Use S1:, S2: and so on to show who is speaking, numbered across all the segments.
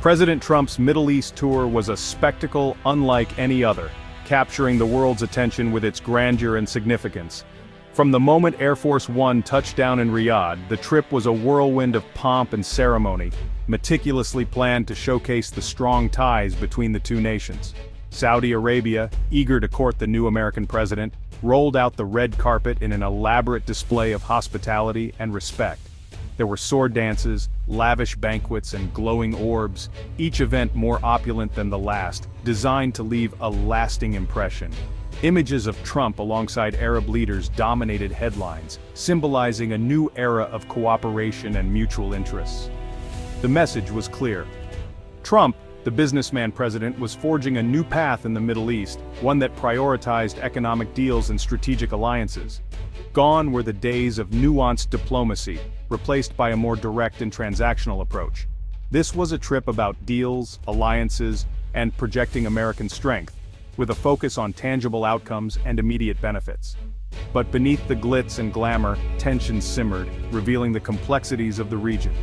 S1: President Trump's Middle East tour was a spectacle unlike any other, capturing the world's attention with its grandeur and significance. From the moment Air Force One touched down in Riyadh, the trip was a whirlwind of pomp and ceremony, meticulously planned to showcase the strong ties between the two nations. Saudi Arabia, eager to court the new American president, rolled out the red carpet in an elaborate display of hospitality and respect. There were sword dances, lavish banquets, and glowing orbs, each event more opulent than the last, designed to leave a lasting impression. Images of Trump alongside Arab leaders dominated headlines, symbolizing a new era of cooperation and mutual interests. The message was clear. Trump, the businessman president, was forging a new path in the Middle East, one that prioritized economic deals and strategic alliances. Gone were the days of nuanced diplomacy, replaced by a more direct and transactional approach. This was a trip about deals, alliances, and projecting American strength, with a focus on tangible outcomes and immediate benefits. But beneath the glitz and glamour, tensions simmered, revealing the complexities of the region.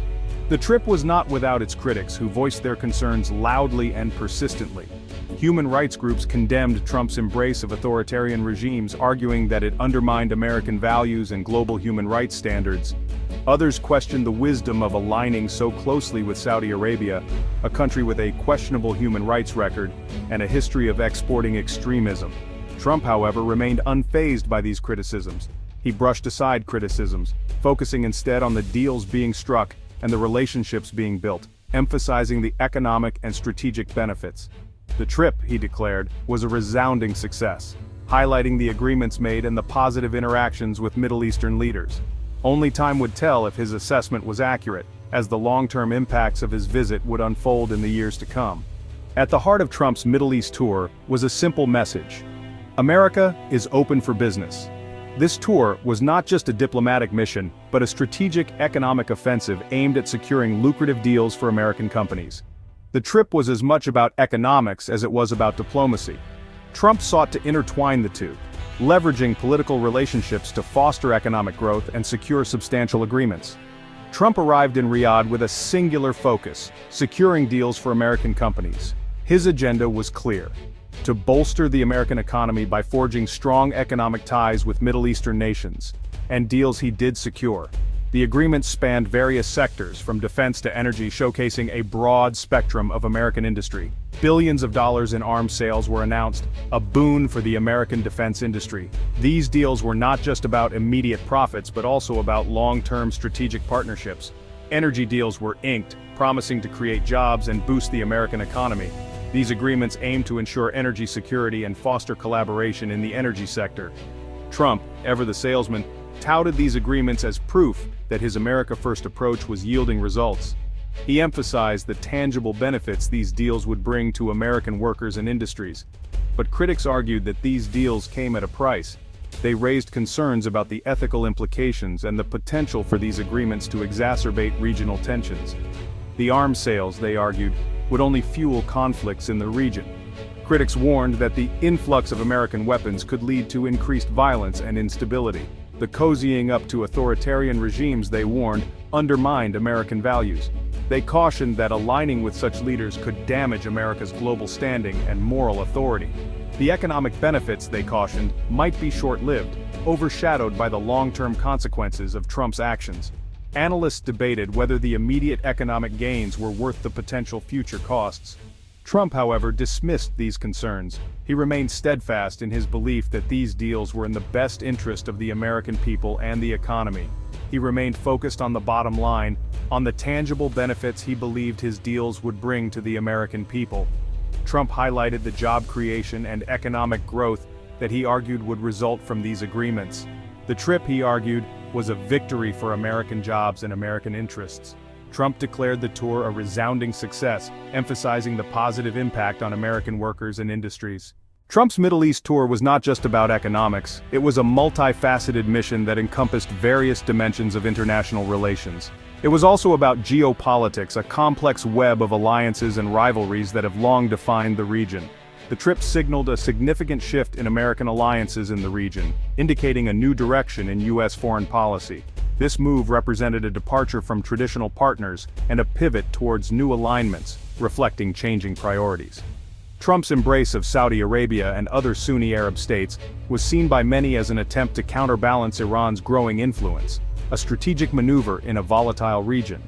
S1: The trip was not without its critics, who voiced their concerns loudly and persistently. Human rights groups condemned Trump's embrace of authoritarian regimes, arguing that it undermined American values and global human rights standards. Others questioned the wisdom of aligning so closely with Saudi Arabia, a country with a questionable human rights record and a history of exporting extremism. Trump, however, remained unfazed by these criticisms. He brushed aside criticisms, focusing instead on the deals being struck and the relationships being built, emphasizing the economic and strategic benefits. The trip, he declared, was a resounding success, highlighting the agreements made and the positive interactions with Middle Eastern leaders. Only time would tell if his assessment was accurate, as the long-term impacts of his visit would unfold in the years to come. At the heart of Trump's Middle East tour was a simple message: America is open for business. This tour was not just a diplomatic mission, but a strategic economic offensive aimed at securing lucrative deals for American companies. The trip was as much about economics as it was about diplomacy. Trump sought to intertwine the two, leveraging political relationships to foster economic growth and secure substantial agreements. Trump arrived in Riyadh with a singular focus: securing deals for American companies. His agenda was clear: to bolster the American economy by forging strong economic ties with Middle Eastern nations. And deals he did secure. The agreements spanned various sectors, from defense to energy, showcasing a broad spectrum of American industry. Billions of dollars in arms sales were announced, a boon for the American defense industry. These deals were not just about immediate profits, but also about long-term strategic partnerships. Energy deals were inked, promising to create jobs and boost the American economy. These agreements aim to ensure energy security and foster collaboration in the energy sector. Trump, ever the salesman, touted these agreements as proof that his America First approach was yielding results. He emphasized the tangible benefits these deals would bring to American workers and industries. But critics argued that these deals came at a price. They raised concerns about the ethical implications and the potential for these agreements to exacerbate regional tensions. The arms sales, they argued, would only fuel conflicts in the region. Critics warned that the influx of American weapons could lead to increased violence and instability. The cozying up to authoritarian regimes, they warned, undermined American values. They cautioned that aligning with such leaders could damage America's global standing and moral authority. The economic benefits, they cautioned, might be short-lived, overshadowed by the long-term consequences of Trump's actions. Analysts debated whether the immediate economic gains were worth the potential future costs. Trump, however, dismissed these concerns. He remained steadfast in his belief that these deals were in the best interest of the American people and the economy. He remained focused on the bottom line, on the tangible benefits he believed his deals would bring to the American people. Trump highlighted the job creation and economic growth that he argued would result from these agreements. The trip, he argued, was a victory for American jobs and American interests. Trump declared the tour a resounding success, emphasizing the positive impact on American workers and industries. Trump's Middle East tour was not just about economics, it was a multifaceted mission that encompassed various dimensions of international relations. It was also about geopolitics, a complex web of alliances and rivalries that have long defined the region. The trip signaled a significant shift in American alliances in the region, indicating a new direction in U.S. foreign policy. This move represented a departure from traditional partners and a pivot towards new alignments, reflecting changing priorities. Trump's embrace of Saudi Arabia and other Sunni Arab states was seen by many as an attempt to counterbalance Iran's growing influence, a strategic maneuver in a volatile region.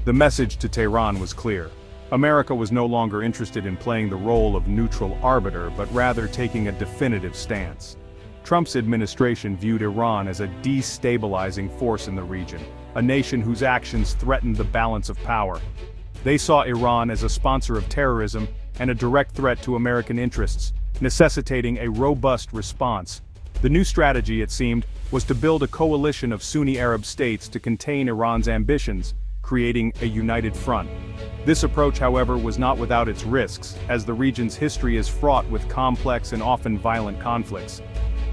S1: The message to Tehran was clear. America was no longer interested in playing the role of neutral arbiter but rather taking a definitive stance. Trump's administration viewed Iran as a destabilizing force in the region, a nation whose actions threatened the balance of power. They saw Iran as a sponsor of terrorism and a direct threat to American interests, necessitating a robust response. The new strategy, it seemed, was to build a coalition of Sunni Arab states to contain Iran's ambitions, creating a united front. This approach, however, was not without its risks, as the region's history is fraught with complex and often violent conflicts.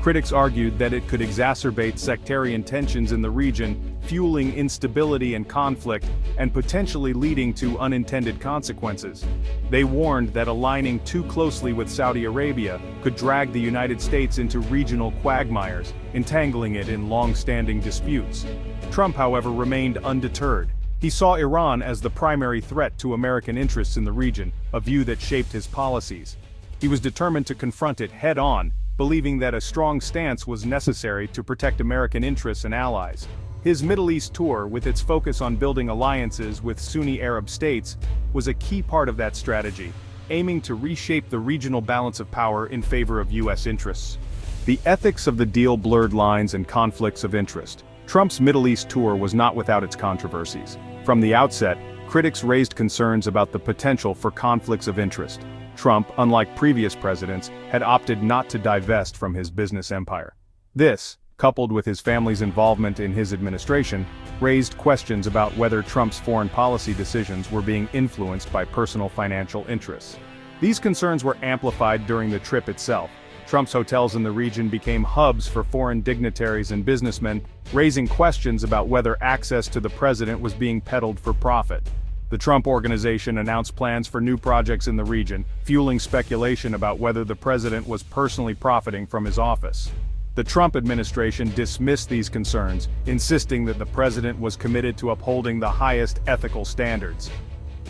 S1: Critics argued that it could exacerbate sectarian tensions in the region, fueling instability and conflict, and potentially leading to unintended consequences. They warned that aligning too closely with Saudi Arabia could drag the United States into regional quagmires, entangling it in long-standing disputes. Trump, however, remained undeterred. He saw Iran as the primary threat to American interests in the region, a view that shaped his policies. He was determined to confront it head-on, believing that a strong stance was necessary to protect American interests and allies. His Middle East tour, with its focus on building alliances with Sunni Arab states, was a key part of that strategy, aiming to reshape the regional balance of power in favor of U.S. interests. The ethics of the deal blurred lines and conflicts of interest. Trump's Middle East tour was not without its controversies. From the outset, critics raised concerns about the potential for conflicts of interest. Trump, unlike previous presidents, had opted not to divest from his business empire. This, coupled with his family's involvement in his administration, raised questions about whether Trump's foreign policy decisions were being influenced by personal financial interests. These concerns were amplified during the trip itself. Trump's hotels in the region became hubs for foreign dignitaries and businessmen, raising questions about whether access to the president was being peddled for profit. The Trump Organization announced plans for new projects in the region, fueling speculation about whether the president was personally profiting from his office. The Trump administration dismissed these concerns, insisting that the president was committed to upholding the highest ethical standards.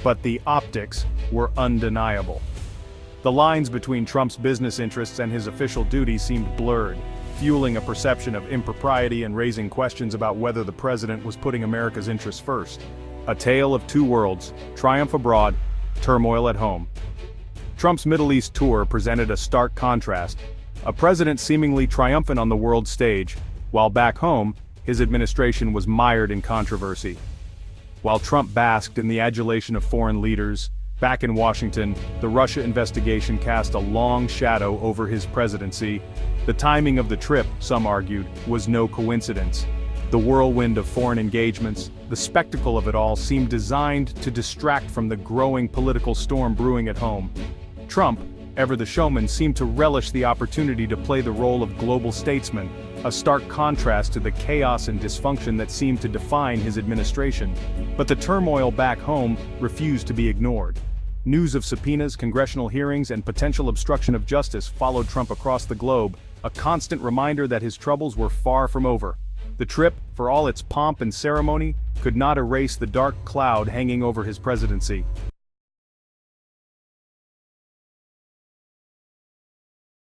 S1: But the optics were undeniable. The lines between Trump's business interests and his official duties seemed blurred, fueling a perception of impropriety and raising questions about whether the president was putting America's interests first. A tale of two worlds, triumph abroad, turmoil at home. Trump's Middle East tour presented a stark contrast, a president seemingly triumphant on the world stage, while back home, his administration was mired in controversy. While Trump basked in the adulation of foreign leaders, back in Washington, the Russia investigation cast a long shadow over his presidency. The timing of the trip, some argued, was no coincidence. The whirlwind of foreign engagements, the spectacle of it all seemed designed to distract from the growing political storm brewing at home. Trump, ever the showman, seemed to relish the opportunity to play the role of global statesman, a stark contrast to the chaos and dysfunction that seemed to define his administration. But the turmoil back home refused to be ignored. News of subpoenas, congressional hearings, and potential obstruction of justice followed Trump across the globe, a constant reminder that his troubles were far from over. The trip, for all its pomp and ceremony, could not erase the dark cloud hanging over his presidency.